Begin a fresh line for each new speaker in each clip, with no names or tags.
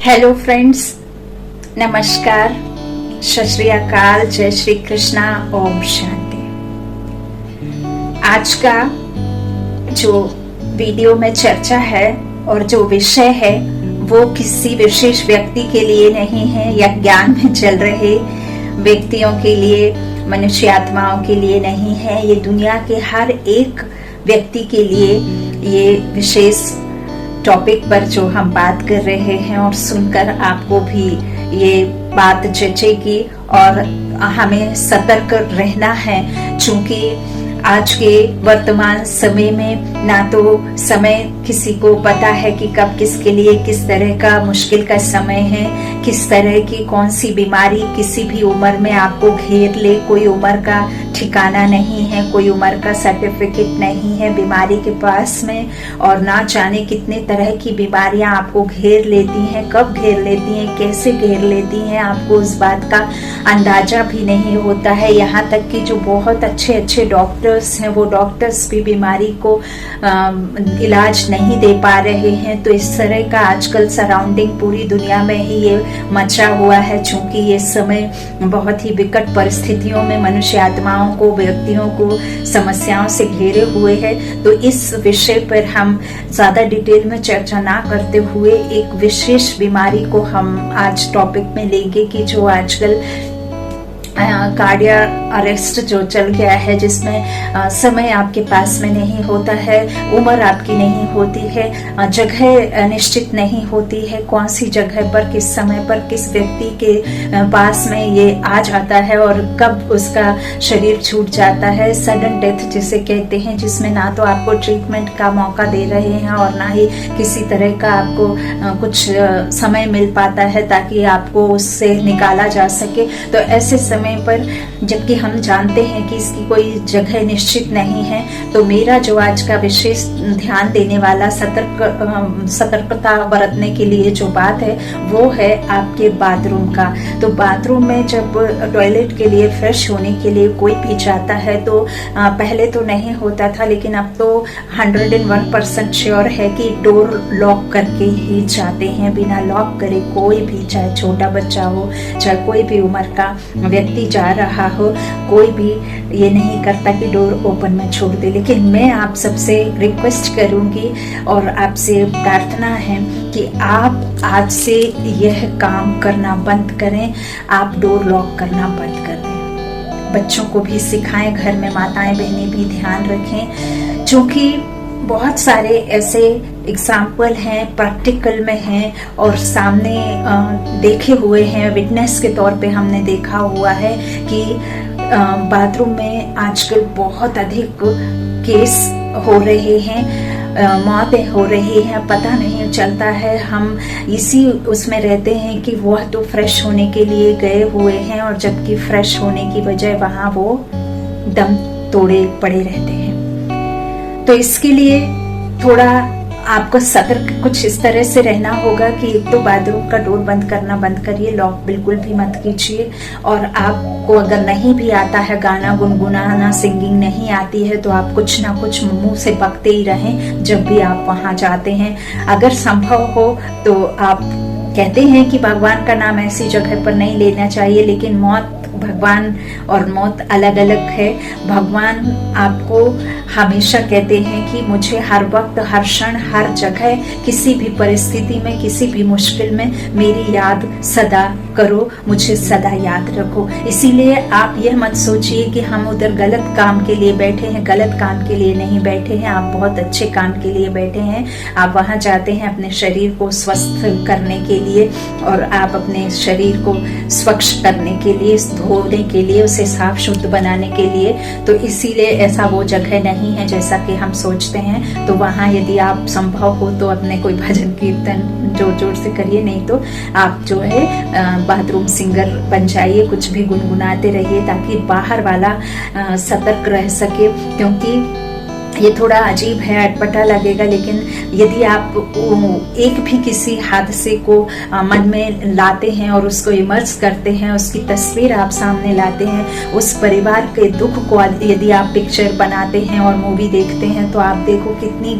Hello friends, नमस्कार, सत श्री अकाल, जय श्री कृष्णा, ओम शांति। आज का जो वीडियो में चर्चा है और जो विषय है वो किसी विशेष व्यक्ति के लिए नहीं है या ज्ञान में चल रहे व्यक्तियों के लिए, मनुष्य आत्माओं के लिए नहीं है। ये दुनिया के हर एक व्यक्ति के लिए ये विशेष टॉपिक पर जो हम बात कर रहे हैं और सुनकर आपको भी ये बात जचेगी और हमें सतर्क रहना है, क्योंकि आज के वर्तमान समय में ना तो समय किसी को पता है कि कब किसके लिए किस तरह का मुश्किल का समय है, किस तरह की कौन सी बीमारी किसी भी उम्र में आपको घेर ले। कोई उम्र का ठिकाना नहीं है, कोई उम्र का सर्टिफिकेट नहीं है बीमारी के पास में, और ना जाने कितने तरह की बीमारियां आपको घेर लेती हैं, कब घेर लेती हैं, कैसे घेर लेती हैं, आपको उस बात का अंदाजा भी नहीं होता है। यहाँ तक कि जो बहुत अच्छे अच्छे डॉक्टर्स हैं, वो डॉक्टर्स भी बीमारी को इलाज नहीं दे पा रहे हैं। तो इस तरह का आजकल सराउंडिंग पूरी दुनिया में ही ये मचा हुआ है, चूंकि ये समय बहुत ही विकट परिस्थितियों में मनुष्य आत्माओं को, व्यक्तियों को समस्याओं से घेरे हुए है। तो इस विषय पर हम ज्यादा डिटेल में चर्चा ना करते हुए एक विशेष बीमारी को हम आज टॉपिक में लेंगे कि जो आजकल कार्डियक अरेस्ट जो चल गया है, जिसमें समय आपके पास में नहीं होता है, उम्र आपकी नहीं होती है, जगह निश्चित नहीं होती है, कौन सी जगह पर किस समय पर किस व्यक्ति के पास में ये आ जाता है और कब उसका शरीर छूट जाता है। सडन डेथ जिसे कहते हैं, जिसमें ना तो आपको ट्रीटमेंट का मौका दे रहे हैं और ना ही किसी तरह का आपको कुछ समय मिल पाता है ताकि आपको उससे निकाला जा सके। तो ऐसे समय पर जबकि हम जानते हैं कि इसकी कोई जगह निश्चित नहीं है, तो मेरा जो आज का विशेष ध्यान देने वाला सतर्कता बरतने के लिए जो बात है वो है आपके बाथरूम का। तो बाथरूम में जब टॉयलेट के लिए, फ्रेश होने के लिए कोई भी जाता है तो पहले तो नहीं होता था, लेकिन अब तो 101% श्योर है कि डोर लॉक करके ही जाते हैं। बिना लॉक करे कोई भी, चाहे छोटा बच्चा हो, चाहे कोई भी उम्र का व्यक्ति जा रहा हो, कोई भी ये नहीं करता कि डोर ओपन में छोड़ दे। लेकिन मैं आप सबसे रिक्वेस्ट करूंगी और आपसे प्रार्थना है कि आप आज से यह काम करना बंद करें, आप डोर लॉक करना बंद कर दें। बच्चों को भी सिखाएं, घर में माताएं बहनें भी ध्यान रखें, क्योंकि बहुत सारे ऐसे एग्जाम्पल हैं, प्रैक्टिकल में हैं और सामने देखे हुए हैं, विटनेस के तौर पे हमने देखा हुआ है कि बाथरूम में आजकल बहुत अधिक केस हो रहे हैं, मौतें हो रही हैं, पता नहीं चलता है। हम इसी उसमें रहते हैं कि वह तो फ्रेश होने के लिए गए हुए हैं और जबकि फ्रेश होने की बजाय वहां वो दम तोड़े पड़े रहते हैं। तो इसके लिए थोड़ा आपको सतर्क कुछ इस तरह से रहना होगा कि एक तो बाथरूम का डोर बंद करना बंद करिए, लॉक बिल्कुल भी मत कीजिए। और आपको अगर नहीं भी आता है गाना गुनगुनाना, सिंगिंग नहीं आती है, तो आप कुछ ना कुछ मुंह से बकते ही रहें जब भी आप वहां जाते हैं। अगर संभव हो तो आप कहते हैं कि भगवान का नाम ऐसी जगह पर नहीं लेना चाहिए, लेकिन भगवान और मौत अलग अलग है। भगवान आपको हमेशा कहते हैं कि मुझे हर वक्त, हर क्षण, हर जगह, किसी भी परिस्थिति में, किसी भी मुश्किल में मेरी याद सदा करो, मुझे सदा याद रखो। इसीलिए आप यह मत सोचिए कि हम उधर गलत काम के लिए बैठे हैं। गलत काम के लिए नहीं बैठे हैं, आप बहुत अच्छे काम के लिए बैठे हैं। आप वहां जाते हैं अपने शरीर को स्वस्थ करने के लिए और आप अपने शरीर को स्वच्छ करने के लिए, धोने के लिए, उसे साफ शुद्ध बनाने के लिए। तो इसीलिए ऐसा वो जगह नहीं है जैसा कि हम सोचते हैं। तो वहां यदि आप संभव हो तो अपने कोई भजन कीर्तन जोर जोर से करिए, नहीं तो आप जो है बाथरूम सिंगर बन जाइए, कुछ भी गुनगुनाते रहिए ताकि बाहर वाला सतर्क रह सके। क्योंकि ये थोड़ा अजीब है, अटपटा लगेगा, लेकिन यदि आप एक भी किसी हादसे को मन में लाते हैं और उसको इमर्ज करते हैं, उसकी तस्वीर आप सामने लाते हैं, उस परिवार के दुख को यदि आप पिक्चर बनाते हैं और मूवी देखते हैं, तो आप देखो कितनी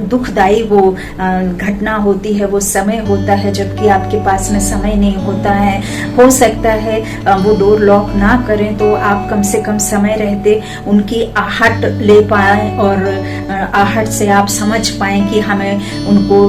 दुखदाई वो घटना होती है, वो समय होता है जबकि आपके पास में समय नहीं होता है। हो सकता है वो डोर लॉक ना करें तो आप कम से कम समय रहते उनकी आहट ले पाएं और आहट से आप समझ पाएं कि हमें उनको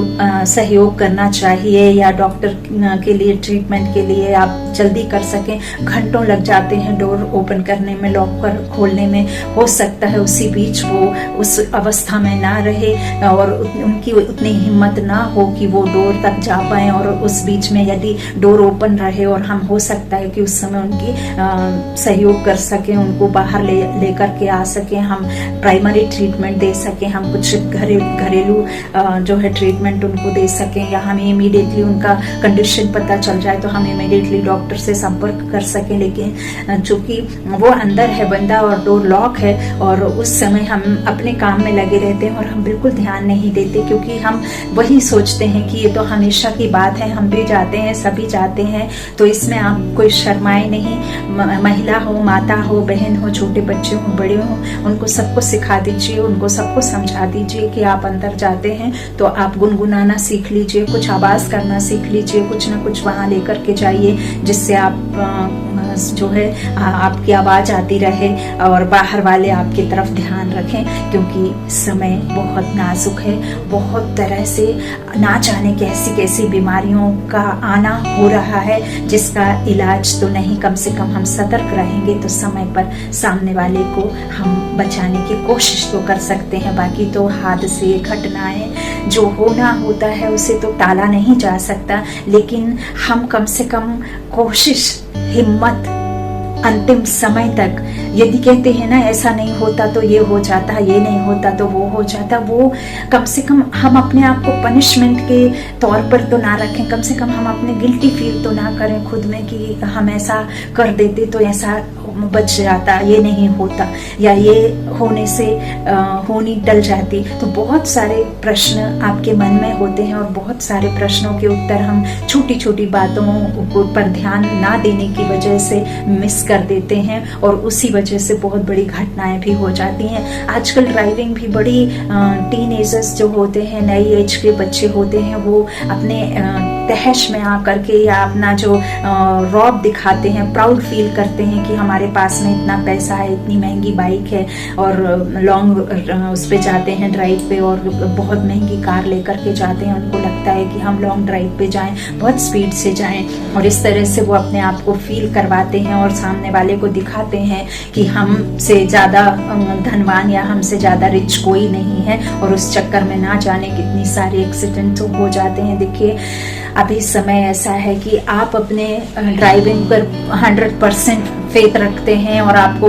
सहयोग करना चाहिए या डॉक्टर के लिए ट्रीटमेंट के लिए आप जल्दी कर सकें। घंटों लग जाते हैं डोर ओपन करने में, लॉकर खोलने में। हो सकता है उसी बीच वो उस अवस्था में ना रहे और उनकी उतनी हिम्मत ना हो कि वो डोर तक जा पाए, और उस बीच में यदि डोर ओपन रहे और हम हो सकता है कि उस समय उनकी सहयोग कर सकें, उनको बाहर लेकर के आ सकें, हम प्राइमरी ट्रीटमेंट दे सकें, हम कुछ घरेलू जो है ट्रीटमेंट उनको दे सकें, या हमें इमीडिएटली उनका कंडीशन पता चल जाए तो हम इमीडिएटली डॉक्टर से संपर्क कर सकें। लेकिन चूंकि वो अंदर है बंदा और डोर लॉक है और उस समय हम अपने काम में लगे रहते हैं और हम बिल्कुल ध्यान नहीं देते, क्योंकि हम वही सोचते हैं कि ये तो हमेशा की बात है, हम भी जाते हैं, सभी जाते हैं, तो इसमें आप कोई शर्माए नहीं। महिला हो, माता हो, बहन हो, छोटे बच्चे हो, बड़े हो, उनको सबको सिखा दीजिए, उनको सबको समझा दीजिए कि आप अंदर जाते हैं तो आप गुनगुनाना सीख लीजिए, कुछ आवाज करना सीख लीजिए, कुछ ना कुछ वहां लेकर के जाइए जिससे आप जो है आपकी आवाज आती रहे और बाहर वाले आपकी तरफ ध्यान रखें, क्योंकि समय बहुत नाजुक है। बहुत तरह से ना जाने कैसी कैसी बीमारियों का आना हो रहा है जिसका इलाज तो नहीं, कम से कम हम सतर्क रहेंगे तो समय पर सामने वाले को हम बचाने की कोशिश तो कर सकते हैं। बाकी तो हादसे, घटनाएं जो होना होता है उसे तो टाला नहीं जा सकता, लेकिन हम कम से कम कोशिश, हिम्मत अंतिम समय तक, यदि कहते हैं ना ऐसा नहीं होता तो ये हो जाता, ये नहीं होता तो वो हो जाता, वो कम से कम हम अपने आप को पनिशमेंट के तौर पर तो ना रखें, कम से कम हम अपने गिल्टी फील तो ना करें खुद में कि हम ऐसा कर देते तो ऐसा बच जाता, ये नहीं होता, या ये होने से होनी टल जाती। तो बहुत सारे प्रश्न आपके मन में होते हैं और बहुत सारे प्रश्नों के उत्तर हम छोटी छोटी बातों पर ध्यान ना देने की वजह से मिस कर देते हैं और उसी वजह से बहुत बड़ी घटनाएं भी हो जाती हैं। आजकल ड्राइविंग भी बड़ी टीनेजर्स जो होते हैं, नई एज के बच्चे होते हैं, वो अपने तहश में आकर के या अपना जो रौब दिखाते हैं, प्राउड फील करते हैं कि हमारे पास में इतना पैसा है, इतनी महंगी बाइक है, और लॉन्ग उस पे जाते हैं ड्राइव पे और बहुत महंगी कार लेकर के जाते हैं। उनको लगता है कि हम लॉन्ग ड्राइव पे जाएं, बहुत स्पीड से जाएं, और इस तरह से वो अपने आप को फील करवाते हैं और सामने वाले को दिखाते हैं कि हमसे ज्यादा धनवान या हमसे ज्यादा रिच कोई नहीं है, और उस चक्कर में ना जाने कितनी सारे एक्सीडेंट हो जाते हैं। देखिए अभी समय ऐसा है कि आप अपने ड्राइविंग पर 100% फेथ रखते हैं और आपको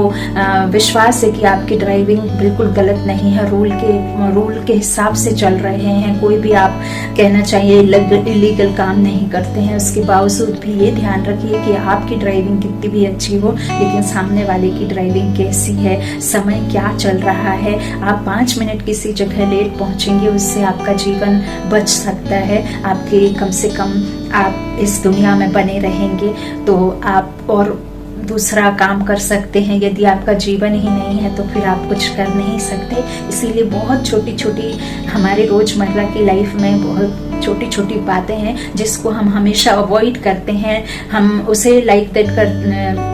विश्वास है कि आपकी ड्राइविंग बिल्कुल गलत नहीं है, रूल के हिसाब से चल रहे हैं, कोई भी आप कहना चाहिए इलीगल काम नहीं करते हैं। उसके बावजूद भी ये ध्यान रखिए कि आपकी ड्राइविंग कितनी भी अच्छी हो, लेकिन सामने वाले की ड्राइविंग कैसी है, समय क्या चल रहा है। आप 5 मिनट किसी जगह लेट पहुंचेंगे, उससे आपका जीवन बच सकता है, आपके कम से कम आप इस दुनिया में बने रहेंगे तो आप और दूसरा काम कर सकते हैं। यदि आपका जीवन ही नहीं है तो फिर आप कुछ कर नहीं सकते। इसीलिए बहुत छोटी छोटी हमारे रोजमर्रा की लाइफ में बहुत छोटी छोटी बातें हैं जिसको हम हमेशा अवॉइड करते हैं, हम उसे लाइक दैट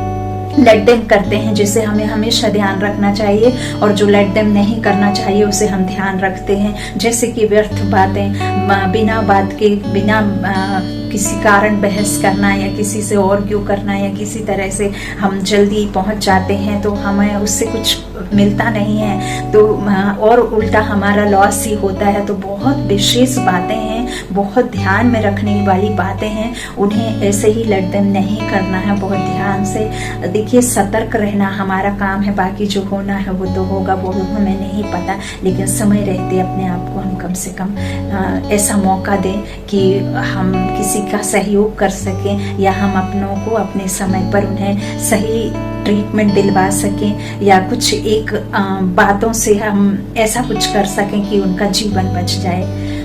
लेट देम करते हैं, जिसे हमें हमेशा ध्यान रखना चाहिए, और जो लेट देम नहीं करना चाहिए उसे हम ध्यान रखते हैं। जैसे कि व्यर्थ बातें, बिना बात के, बिना किसी कारण बहस करना या किसी से और क्यों करना, या किसी तरह से हम जल्दी पहुंच जाते हैं तो हमें उससे कुछ मिलता नहीं है, तो और उल्टा हमारा लॉस ही होता है। तो बहुत विशेष बातें हैं, बहुत ध्यान में रखने वाली बातें हैं, उन्हें ऐसे ही लेट देम नहीं करना है। बहुत ध्यान से देखिए, सतर्क रहना हमारा काम है, बाकी जो होना है वो तो होगा, वो हमें नहीं पता, लेकिन समय रहते अपने आप को हम कम से कम ऐसा मौका दें कि हम किसी का सहयोग कर सकें, या हम अपनों को अपने समय पर उन्हें सही ट्रीटमेंट दिलवा सकें, या कुछ एक बातों से हम ऐसा कुछ कर सकें कि उनका जीवन बच जाए।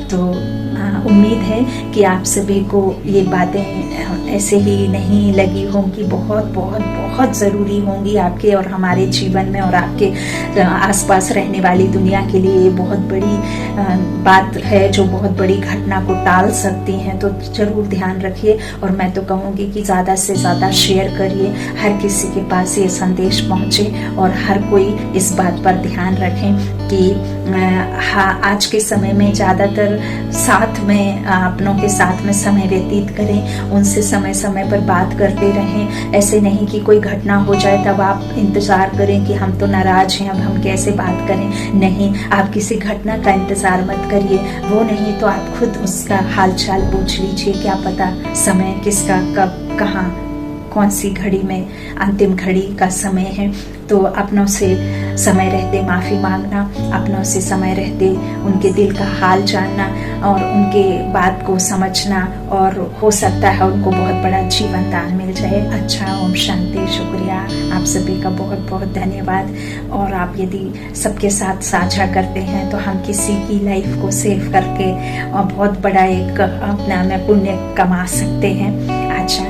तो उम्मीद है कि आप सभी को ये बातें ऐसे ही नहीं लगी होंगी, बहुत बहुत बहुत ज़रूरी होंगी आपके और हमारे जीवन में, और आपके आसपास रहने वाली दुनिया के लिए ये बहुत बड़ी बात है जो बहुत बड़ी घटना को टाल सकती हैं। तो ज़रूर ध्यान रखिए, और मैं तो कहूँगी कि ज़्यादा से ज़्यादा शेयर करिए, हर किसी के पास ये संदेश पहुँचे और हर कोई इस बात पर ध्यान रखें कि हाँ, आज के समय में ज़्यादातर साथ में अपनों के साथ में समय व्यतीत करें, उनसे समय समय पर बात करते रहें। ऐसे नहीं कि कोई घटना हो जाए तब आप इंतज़ार करें कि हम तो नाराज हैं, अब हम कैसे बात करें। नहीं, आप किसी घटना का इंतज़ार मत करिए, वो नहीं तो आप खुद उसका हालचाल पूछ लीजिए। क्या पता समय किसका कब कहाँ कौन सी घड़ी में अंतिम घड़ी का समय है। तो अपनों से समय रहते माफ़ी मांगना, अपनों से समय रहते उनके दिल का हाल जानना और उनके बात को समझना, और हो सकता है उनको बहुत बड़ा जीवन दान मिल जाए। अच्छा, ओम शांति। शुक्रिया, आप सभी का बहुत बहुत धन्यवाद। और आप यदि सबके साथ साझा करते हैं तो हम किसी की लाइफ को सेव करके और बहुत बड़ा एक अपना में पुण्य कमा सकते हैं। अच्छा,